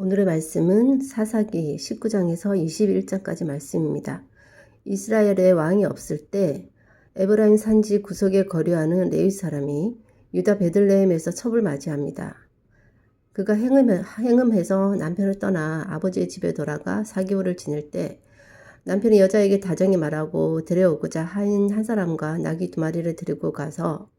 오늘의 말씀은 사사기 19장에서 21장까지 말씀입니다. 이스라엘에 왕이 없을 때 에브라임 산지 구석에 거류하는 레위 사람이 유다 베들레헴에서 첩을 맞이합니다. 그가 행음해서 남편을 떠나 아버지의 집에 돌아가 4개월을 지낼 때 남편이 여자에게 다정히 말하고 데려오고자 한 사람과 나귀 2마리를 데리고 가서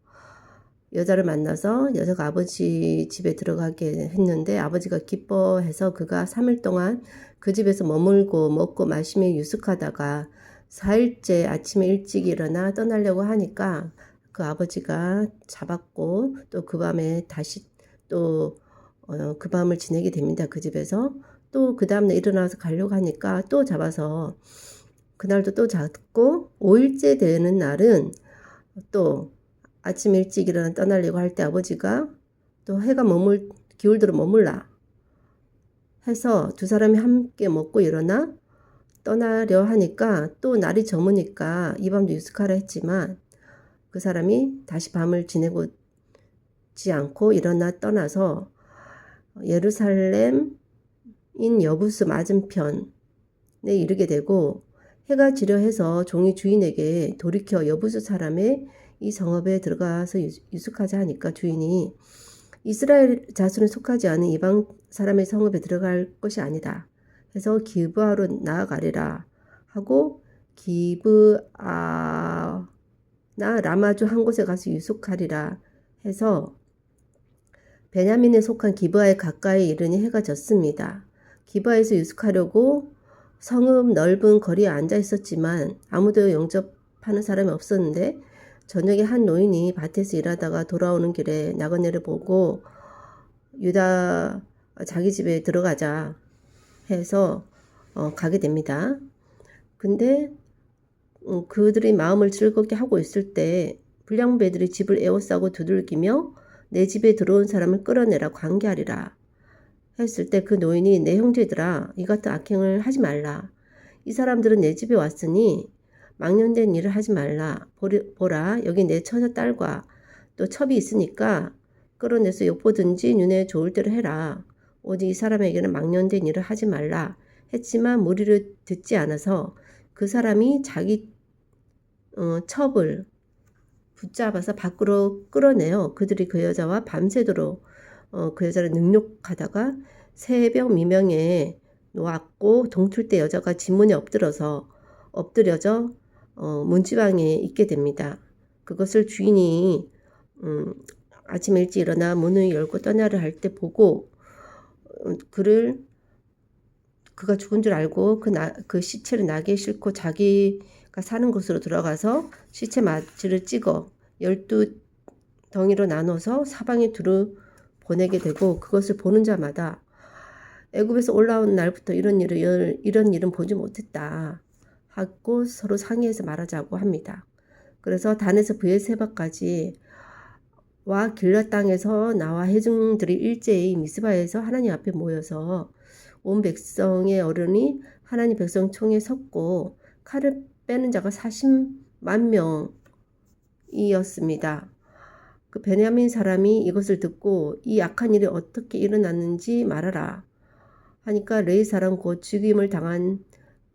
여자를 만나서 여자가 아버지 집에 들어가게 했는데 아버지가 기뻐해서 그가 3일 동안 그 집에서 머물고 먹고 마시며 유숙하다가 4일째 아침에 일찍 일어나 떠나려고 하니까 그 아버지가 잡았고 또 그 밤에 다시 또 그 밤을 지내게 됩니다. 그 집에서. 또 그 다음날 일어나서 가려고 하니까 또 잡아서 그날도 또 잡고 5일째 되는 날은 또 아침 일찍 일어나 떠나려고 할 때 아버지가 또 해가 기울도록 머물라 해서 두 사람이 함께 먹고 일어나 떠나려 하니까 또 날이 저무니까 이 밤도 유숙하라 했지만 그 사람이 다시 밤을 지내고지 않고 일어나 떠나서 예루살렘인 여부스 맞은편에 이르게 되고 해가 지려 해서 종이 주인에게 돌이켜 여부스 사람의 이 성읍에 들어가서 유숙하자 하니까 주인이 이스라엘 자손에 속하지 않은 이방 사람의 성읍에 들어갈 것이 아니다 해서 기브아로 나아가리라 하고 기브아나 라마주 한 곳에 가서 유숙하리라 해서 베냐민에 속한 기브아에 가까이 이르니 해가 졌습니다. 기브아에서 유숙하려고 성읍 넓은 거리에 앉아 있었지만 아무도 영접하는 사람이 없었는데 저녁에 한 노인이 밭에서 일하다가 돌아오는 길에 나그네를 보고 유다 자기 집에 들어가자 해서 가게 됩니다. 근데 그들이 마음을 즐겁게 하고 있을 때 불량배들이 집을 에워싸고 두들기며 내 집에 들어온 사람을 끌어내라 관계하리라 했을 때 그 노인이 내 형제들아 이 같은 악행을 하지 말라. 이 사람들은 내 집에 왔으니 망령된 일을 하지 말라. 보라 여기 내 처자 딸과 또 첩이 있으니까 끌어내서 욕보든지 눈에 좋을 대로 해라. 오직 이 사람에게는 망령된 일을 하지 말라 했지만 무리를 듣지 않아서 그 사람이 자기 첩을 붙잡아서 밖으로 끌어내어 그들이 그 여자와 밤새도록 그 여자를 능욕하다가 새벽 미명에 놓았고 동틀 때 여자가 진문에 엎드려져 문지방에 있게 됩니다. 그것을 주인이 아침 일찍 일어나 문을 열고 떠나려 할 때 보고 그가 죽은 줄 알고 그 시체를 나귀에 싣고 자기가 사는 곳으로 들어가서 시체 마취를 찍어 12덩이로 나눠서 사방에 두루 보내게 되고 그것을 보는 자마다 애굽에서 올라온 날부터 이런 일은 보지 못했다 하고 서로 상의해서 말하자고 합니다. 그래서 단에서 브에세바까지 와 길앗 땅에서 나와 회중들이 일제히 미스바에서 하나님 앞에 모여서 온 백성의 어른이 하나님 백성 총에 섰고 칼을 빼는 자가 40만 명이었습니다. 그 베냐민 사람이 이것을 듣고 이 악한 일이 어떻게 일어났는지 말하라 하니까 레위 사람 곧 죽임을 당한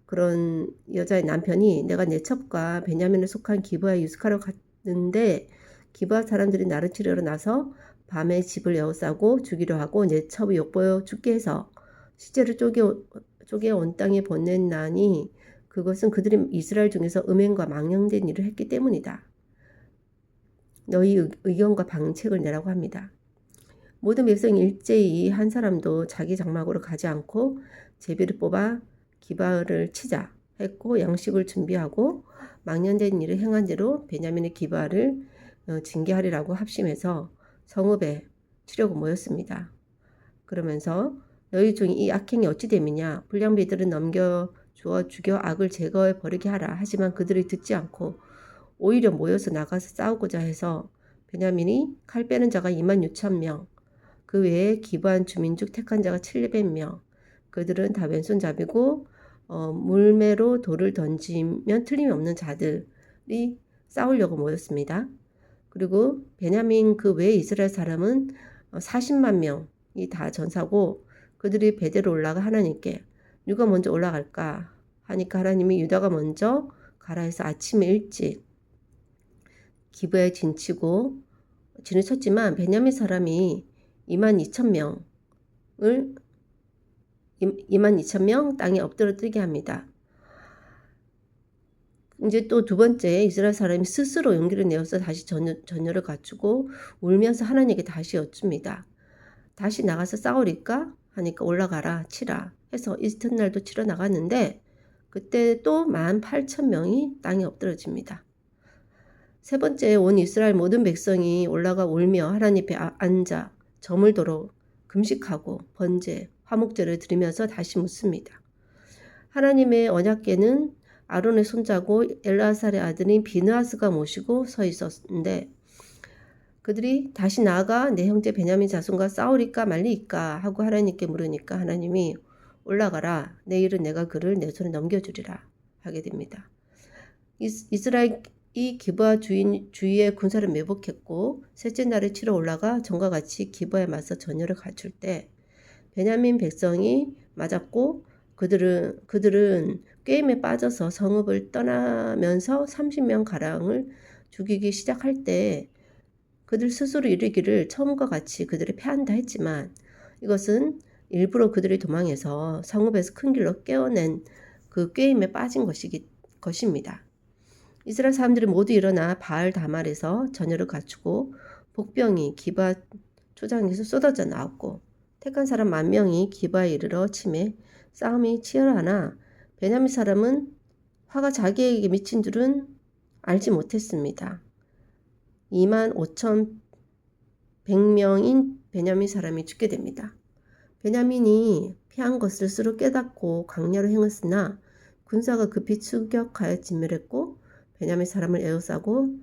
그런 여자의 남편이 내가 내 첩과 베냐민에 속한 기브아에 유숙하러 갔는데 기브아 사람들이 나를 치려러 나서 밤에 집을 에워싸고 죽이려 하고 내 첩이 욕보여 죽게 해서 시체를 쪼개 온 땅에 보냈나니 그것은 그들이 이스라엘 중에서 음행과 망령된 일을 했기 때문이다. 너희 의견과 방책을 내라고 합니다. 모든 백성이 일제히 한 사람도 자기 장막으로 가지 않고 제비를 뽑아 기브아를 치자 했고 양식을 준비하고 망령된 일을 행한 대로 베냐민의 기브아를 징계하리라고 합심해서 성읍에 치려고 모였습니다. 그러면서 너희 중에 이 악행이 어찌 됨이냐 불량배들은 넘겨주어 죽여 악을 제거해 버리게 하라. 하지만 그들이 듣지 않고 오히려 모여서 나가서 싸우고자 해서 베냐민이 칼 빼는 자가 26,000명 그 외에 기브안 주민 중 택한 자가 700명 그들은 다 왼손잡이고 물매로 돌을 던지면 틀림없는 자들이 싸우려고 모였습니다. 그리고 베냐민 그 외에 이스라엘 사람은 40만 명이 다 전사고 그들이 베델로 올라가 하나님께 누가 먼저 올라갈까 하니까 하나님이 유다가 먼저 가라 해서 아침에 일찍 기브야에 진을 쳤지만 베냐민 사람이 22,000명을 22,000명 땅에 엎드러뜨리게 합니다. 이제 또 두 번째 이스라엘 사람이 스스로 용기를 내어서 다시 전열을 갖추고 울면서 하나님께 다시 여쭙니다. 다시 나가서 싸우리까 하니까 올라가라 치라 해서 이튿날도 치러 나갔는데 그때 또 18,000명이 땅에 엎드러집니다. 세 번째 온 이스라엘 모든 백성이 올라가 울며 하나님 앞에 앉아 저물도록 금식하고 번제, 화목제를 드리면서 다시 묻습니다. 하나님의 언약궤는 아론의 손자고 엘르아살의 아들인 비느하스가 모시고 서 있었는데 그들이 다시 나아가 내 형제 베냐민 자손과 싸우리까 말리까 하고 하나님께 물으니까 하나님이 올라가라 내일은 내가 그를 내 손에 넘겨주리라 하게 됩니다. 이스라엘이 기브아 주위의 군사를 매복했고 셋째 날에 치러 올라가 전과 같이 기브아에 맞서 전열을 갖출 때 베냐민 백성이 맞았고 그들은 게임에 빠져서 성읍을 떠나면서 30명 가량을 죽이기 시작할 때 그들 스스로 이르기를 처음과 같이 그들을 패한다 했지만 이것은 일부러 그들이 도망해서 성읍에서 큰 길로 깨어낸 그 게임에 빠진 것입니다. 이스라엘 사람들이 모두 일어나 바알 다말에서 전열을 갖추고 복병이 기브아 초장에서 쏟아져 나왔고 택한 사람 10,000명이 기브아에 이르러 치매 싸움이 치열하나 베냐민 사람은 화가 자기에게 미친 줄은 알지 못했습니다. 25,100명인 베냐민 사람이 죽게 됩니다. 베냐민이 피한 것을 스스로 깨닫고 광야로 행했으나 군사가 급히 추격하여 진멸했고 베냐민 사람을 에워싸고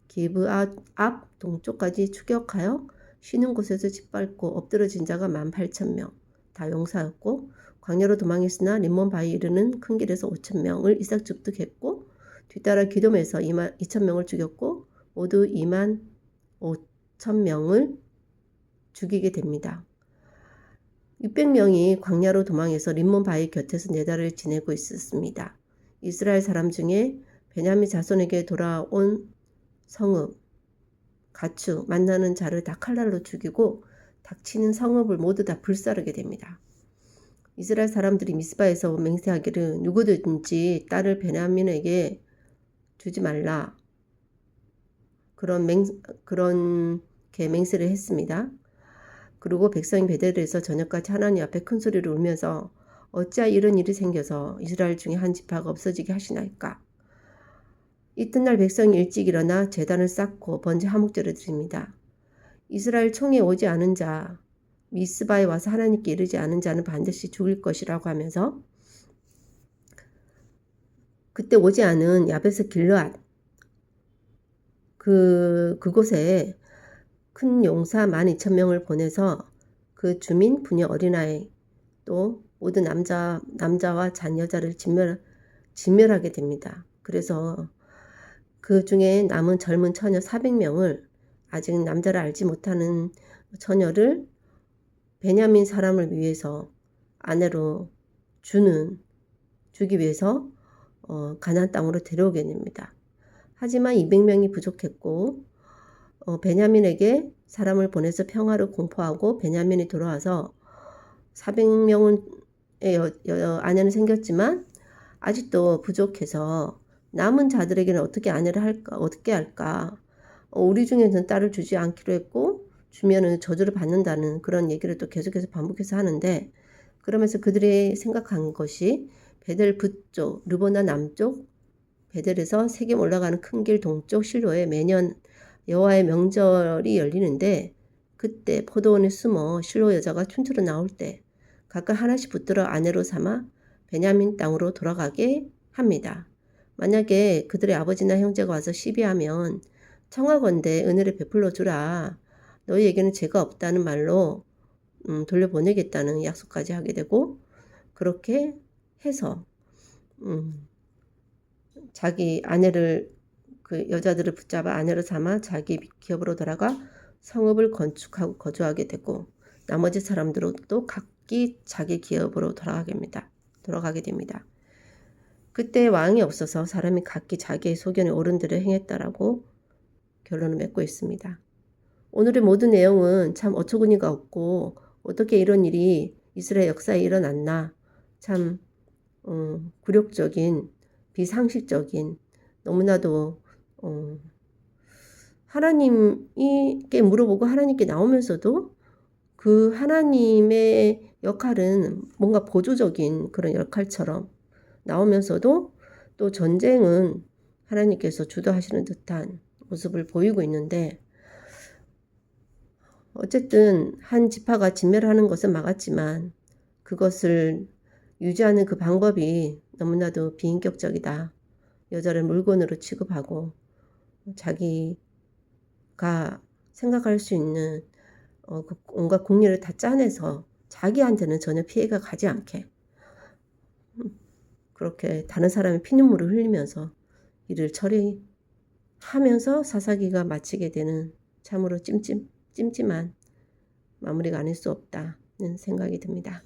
기브아 앞 동쪽까지 추격하여 쉬는 곳에서 짓밟고 엎드러진 자가 18,000명 다 용사였고 광야로 도망했으나 림몬 바위에 이르는 큰 길에서 5,000명을 이삭줍득했고 뒤따라 기돔에서 2,000명을 죽였고 모두 25,000명을 죽이게 됩니다. 600명이 광야로 도망해서 림몬 바위 곁에서 4달을 지내고 있었습니다. 이스라엘 사람 중에 베냐민 자손에게 돌아온 성읍, 가축, 만나는 자를 다 칼날로 죽이고 닥치는 성읍을 모두 다 불사르게 됩니다. 이스라엘 사람들이 미스바에서 맹세하기를 누구든지 딸을 베냐민에게 주지 말라. 그렇게 맹세를 했습니다. 그리고 백성이 베델에서 저녁까지 하나님 앞에 큰 소리를 울면서 어찌하여 이런 일이 생겨서 이스라엘 중에 한 지파가 없어지게 하시나이까. 이튿날 백성이 일찍 일어나 제단을 쌓고 번제 화목제를 드립니다. 이스라엘 총에 오지 않은 자, 미스바에 와서 하나님께 이르지 않은 자는 반드시 죽을 것이라고 하면서 그때 오지 않은 야베스 길르앗 그곳에 큰 용사 12,000명을 보내서 그 주민, 부녀, 어린아이 또 모든 남자와 잔 여자를 진멸하게 됩니다. 그래서 그 중에 남은 젊은 처녀 400명을 아직 남자를 알지 못하는 처녀를 베냐민 사람을 위해서 아내로 주기 위해서 가나안 땅으로 데려오게 됩니다. 하지만 200명이 부족했고 베냐민에게 사람을 보내서 평화를 공포하고 베냐민이 돌아와서 400명의 아내는 생겼지만 아직도 부족해서 남은 자들에게는 어떻게 할까? 우리 중에는 딸을 주지 않기로 했고 주면은 저주를 받는다는 그런 얘기를 또 계속해서 반복해서 하는데 그러면서 그들이 생각한 것이 베델 북쪽, 르보나 남쪽, 베델에서 세겜 올라가는 큰 길 동쪽 실로에 매년 여호와의 명절이 열리는데 그때 포도원에 숨어 실로 여자가 춤추러 나올 때 각각 하나씩 붙들어 아내로 삼아 베냐민 땅으로 돌아가게 합니다. 만약에 그들의 아버지나 형제가 와서 시비하면 청하건대 은혜를 베풀어 주라. 너희에게는 죄가 없다는 말로 돌려보내겠다는 약속까지 하게 되고 그렇게 해서 자기 아내를 그 여자들을 붙잡아 아내로 삼아 자기 기업으로 돌아가 성읍을 건축하고 거주하게 되고 나머지 사람들도 각기 자기 기업으로 돌아가게 됩니다. 그때 왕이 없어서 사람이 각기 자기의 소견에 옳은 대로 행했다라고 결론을 맺고 있습니다. 오늘의 모든 내용은 참 어처구니가 없고 어떻게 이런 일이 이스라엘 역사에 일어났나, 참 굴욕적인, 비상식적인, 너무나도 하나님께 물어보고 하나님께 나오면서도 그 하나님의 역할은 뭔가 보조적인 그런 역할처럼 나오면서도 또 전쟁은 하나님께서 주도하시는 듯한 모습을 보이고 있는데, 어쨌든 한 지파가 진멸하는 것은 막았지만 그것을 유지하는 그 방법이 너무나도 비인격적이다. 여자를 물건으로 취급하고 자기가 생각할 수 있는 그 온갖 공리를 다 짜내서 자기한테는 전혀 피해가 가지 않게 그렇게 다른 사람의 피눈물을 흘리면서 일을 처리하면서 사사기가 마치게 되는, 참으로 찜찜한 마무리가 아닐 수 없다는 생각이 듭니다.